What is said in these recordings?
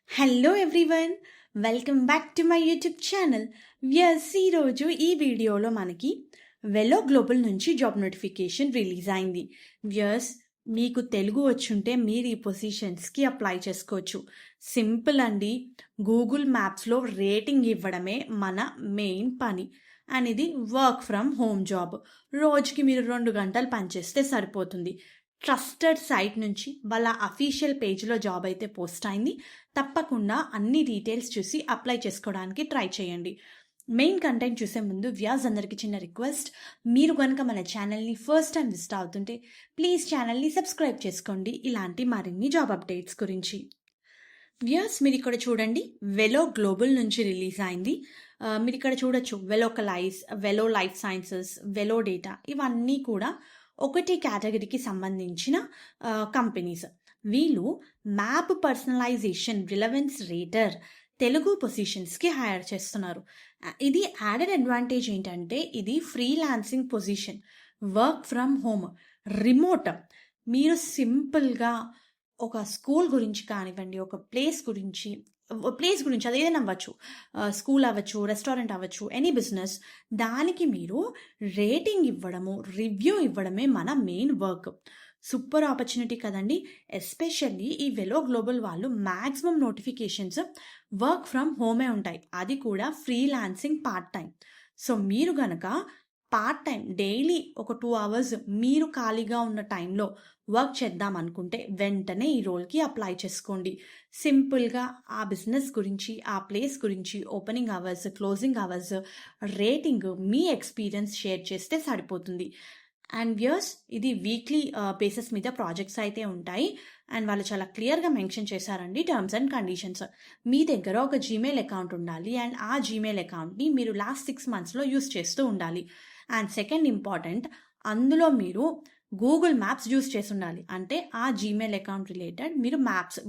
Hello everyone, welcome back to my YouTube channel. ఈరోజు ఈ వీడియోలో మనకి వెలో గ్లోబల్ నుంచి జాబ్ నోటిఫికేషన్ రిలీజ్ అయింది. మీకు తెలుగు వచ్చుంటే మీరు ఈ పొజిషన్స్కి అప్లై చేసుకోవచ్చు. సింపుల్ అండి. గూగుల్ మ్యాప్స్లో రేటింగ్ ఇవ్వడమే మన మెయిన్ పని. అండ్ ఇది వర్క్ ఫ్రమ్ హోమ్ జాబ్. రోజుకి మీరు 2 గంటలు పనిచేస్తే సరిపోతుంది. ట్రస్టెడ్ సైట్ నుంచి వాళ్ళ అఫీషియల్ పేజ్లో జాబ్ అయితే పోస్ట్ అయింది. తప్పకుండా అన్ని డీటెయిల్స్ చూసి అప్లై చేసుకోవడానికి ట్రై చేయండి. మెయిన్ కంటెంట్ చూసే ముందు అందరికీ చిన్న రిక్వెస్ట్, మీరు కనుక మన ఛానల్ని ఫస్ట్ టైం విజిట్ అవుతుంటే ప్లీజ్ ఛానల్ని సబ్స్క్రైబ్ చేసుకోండి ఇలాంటి మరిన్ని జాబ్ అప్డేట్స్ గురించి. మీరు ఇక్కడ చూడండి, వెలో గ్లోబల్ నుంచి రిలీజ్ అయింది. మీరు ఇక్కడ చూడొచ్చు, Welo life sciences, Welo data, ఇవన్నీ కూడా ఒకటి కేటగిరీకి సంబంధించిన కంపెనీస్. వీళ్ళు map personalisation relevance rater Telugu పొజిషన్స్కి హైర్ చేస్తున్నారు. ఇది యాడెడ్ అడ్వాంటేజ్ ఏంటంటే ఇది freelancing position, work from home, remote. మీరు సింపుల్గా ఒక స్కూల్ గురించి కానివ్వండి, ఒక ప్లేస్ గురించి అది ఏదైనా అవ్వచ్చు, స్కూల్ అవ్వచ్చు, రెస్టారెంట్ అవ్వచ్చు, ఎనీ బిజినెస్, దానికి మీరు రేటింగ్ ఇవ్వడము, రివ్యూ ఇవ్వడమే మన మెయిన్ వర్క్. సూపర్ ఆపర్చునిటీ కదండి. ఎస్పెషల్లీ ఈ వెలో గ్లోబల్ వాళ్ళు మ్యాక్సిమం నోటిఫికేషన్స్ వర్క్ ఫ్రమ్ హోమే ఉంటాయి, అది కూడా ఫ్రీలాన్సింగ్ పార్ట్ టైం. సో మీరు గనక పార్ట్ టైం డైలీ ఒక 2 hours మీరు ఖాళీగా ఉన్న టైంలో వర్క్ చేద్దాం అనుకుంటే వెంటనే ఈ రోల్కి అప్లై చేసుకోండి. సింపుల్గా ఆ బిజినెస్ గురించి, ఆ ప్లేస్ గురించి, opening hours, closing hours, rating, మీ ఎక్స్పీరియన్స్ షేర్ చేస్తే సరిపోతుంది. అండ్ ఇది వీక్లీ బేసిస్ మీద ప్రాజెక్ట్స్ అయితే ఉంటాయి. అండ్ వాళ్ళు చాలా క్లియర్గా మెన్షన్ చేశారండి టర్మ్స్ అండ్ కండిషన్స్. మీ దగ్గర ఒక జీమెయిల్ అకౌంట్ ఉండాలి అండ్ ఆ జీమెయిల్ అకౌంట్ని మీరు లాస్ట్ 6 monthsలో యూస్ చేస్తూ ఉండాలి. అండ్ సెకండ్ ఇంపార్టెంట్, అందులో మీరు గూగుల్ మ్యాప్స్ యూస్ చేసి ఉండాలి. అంటే ఆ జీమెయిల్ అకౌంట్ రిలేటెడ్ మీరు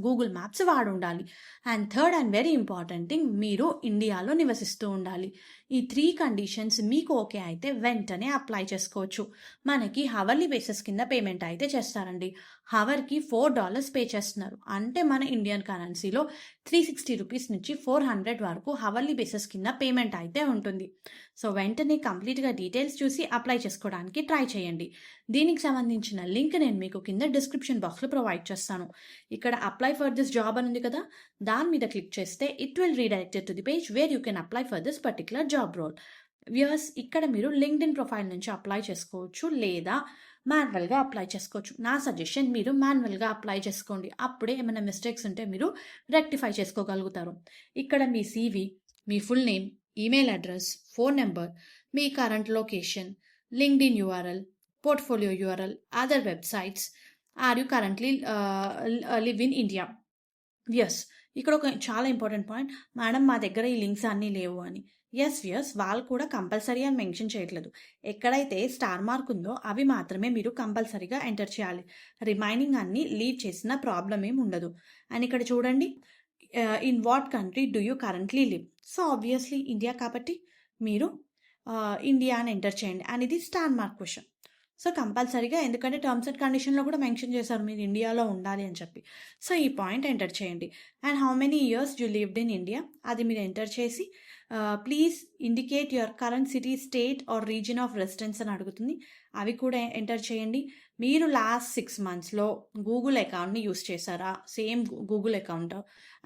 గూగుల్ మ్యాప్స్ వాడి ఉండాలి. And third and very important thing, మీరు ఇండియాలో నివసిస్తూ ఉండాలి. ఈ 3 కండిషన్స్ మీకు ఓకే అయితే వెంటనే అప్లై చేసుకోవచ్చు. మనకి హవర్లీ బేసిస్ కింద పేమెంట్ అయితే చేస్తారండి. హవర్కి $4 పే చేస్తున్నారు. అంటే మన ఇండియన్ కరెన్సీలో 360 రూపీస్ నుంచి 400 వరకు హవర్లీ బేసిస్ కింద పేమెంట్ అయితే ఉంటుంది. సో వెంటనే కంప్లీట్గా డీటెయిల్స్ చూసి అప్లై చేసుకోవడానికి ట్రై చేయండి. దీనికి సంబంధించిన లింక్ నేను మీకు కింద డిస్క్రిప్షన్ బాక్స్లో ప్రొవైడ్ చేస్తాను. ఇక్కడ అప్లై ఫర్ దిస్ జాబ్ అని ఉంది కదా, దాని మీద క్లిక్ చేస్తే it will redirected to the page where you can apply for this particular job role. ఇక్కడ మీరు లింక్డ్ఇన్ ప్రొఫైల్ నుంచి అప్లై చేసుకోవచ్చు లేదా మాన్యువల్గా అప్లై చేసుకోవచ్చు. నా సజెషన్, మీరు మాన్యువల్గా అప్లై చేసుకోండి. అప్పుడే ఏమైనా మిస్టేక్స్ ఉంటే మీరు రెక్టిఫై చేసుకోగలుగుతారు. ఇక్కడ మీ CV, మీ full name, email address, phone number, మీ current location, LinkedIn URL, portfolio URL, other websites, are you currently live in India. ఇక్కడ ఒక చాలా ఇంపార్టెంట్ పాయింట్, మేడం మా దగ్గర ఈ లింక్స్ అన్నీ లేవు అని. వాళ్ళు కూడా కంపల్సరీ అని మెన్షన్ చేయట్లేదు. ఎక్కడైతే స్టార్ మార్క్ ఉందో అవి మాత్రమే మీరు కంపల్సరీగా ఎంటర్ చేయాలి. రిమైనింగ్ అన్ని లీవ్ చేసిన ప్రాబ్లం ఏమి ఉండదు. అండ్ ఇక్కడ చూడండి, in what country do you currently live. So obviously India కాబట్టి మీరు ఇండియా అని ఎంటర్ చేయండి. అండ్ ఇది స్టార్ మార్క్ క్వశ్చన్. సో కంపల్సరీగా, ఎందుకంటే టర్మ్స్ అండ్ కండిషన్లో కూడా మెన్షన్ చేశారు మీరు ఇండియాలో ఉండాలి అని చెప్పి. సో ఈ పాయింట్ ఎంటర్ చేయండి. And how many years you lived in India అది మీరు ఎంటర్ చేసి please indicate your current city, state or region of residence అని అడుగుతుంది. అవి కూడా ఎంటర్ చేయండి. మీరు లాస్ట్ 6 monthsలో గూగుల్ అకౌంట్ని యూస్ చేశారా, సేమ్ గూగుల్ అకౌంట్,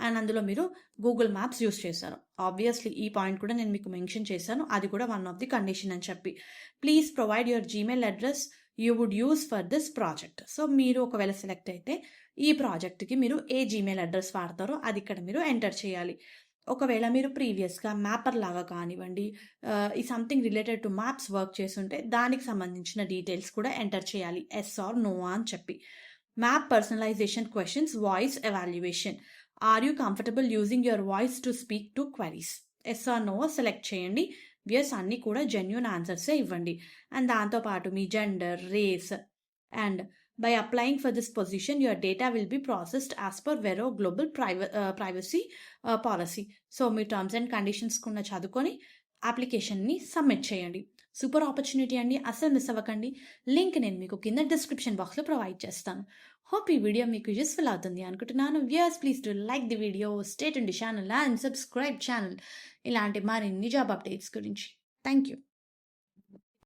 అండ్ అందులో మీరు గూగుల్ మ్యాప్స్ యూస్ చేశారు. ఆబ్వియస్లీ ఈ పాయింట్ కూడా నేను మీకు మెన్షన్ చేశాను, అది కూడా వన్ ఆఫ్ ది కండిషన్ అని చెప్పి. Please provide your Gmail address you would use for this project. So మీరు ఒకవేళ సెలెక్ట్ అయితే ఈ ప్రాజెక్ట్కి మీరు ఏ జీమెయిల్ అడ్రస్ వాడతారో అది ఇక్కడ మీరు ఎంటర్ చేయాలి. ఒకవేళ మీరు ప్రీవియస్గా మ్యాపర్ లాగా కానివ్వండి, ఈ something related to maps work చేస్తుంటే దానికి సంబంధించిన డీటెయిల్స్ కూడా ఎంటర్ చేయాలి, ఎస్ ఆర్ నో అని చెప్పి. Map personalisation questions, voice evaluation, are you comfortable using your voice to speak to queries, yes or no select చేయండి. అన్నీ కూడా జెన్యూన్ ఆన్సర్సే ఇవ్వండి. అండ్ దాంతోపాటు మీ gender, race, and by applying for this position your data will be processed as per Vero Global privacy policy. So me terms and conditions కూడా చదువుకొని అప్లికేషన్ని submit చేయండి. సూపర్ ఆపర్చునిటీ అండి, అస్సలు మిస్ అవ్వకండి. లింక్ నేను మీకు కింద డిస్క్రిప్షన్ బాక్స్లో ప్రొవైడ్ చేస్తాను. హోప్ ఈ వీడియో మీకు యూస్ఫుల్ అవుతుంది అనుకుంటున్నాను. Viewers, please to like the video, stay tuned channel and subscribe channel ఇలాంటి మరిన్ని జాబ్ అప్డేట్స్ గురించి. Thank you.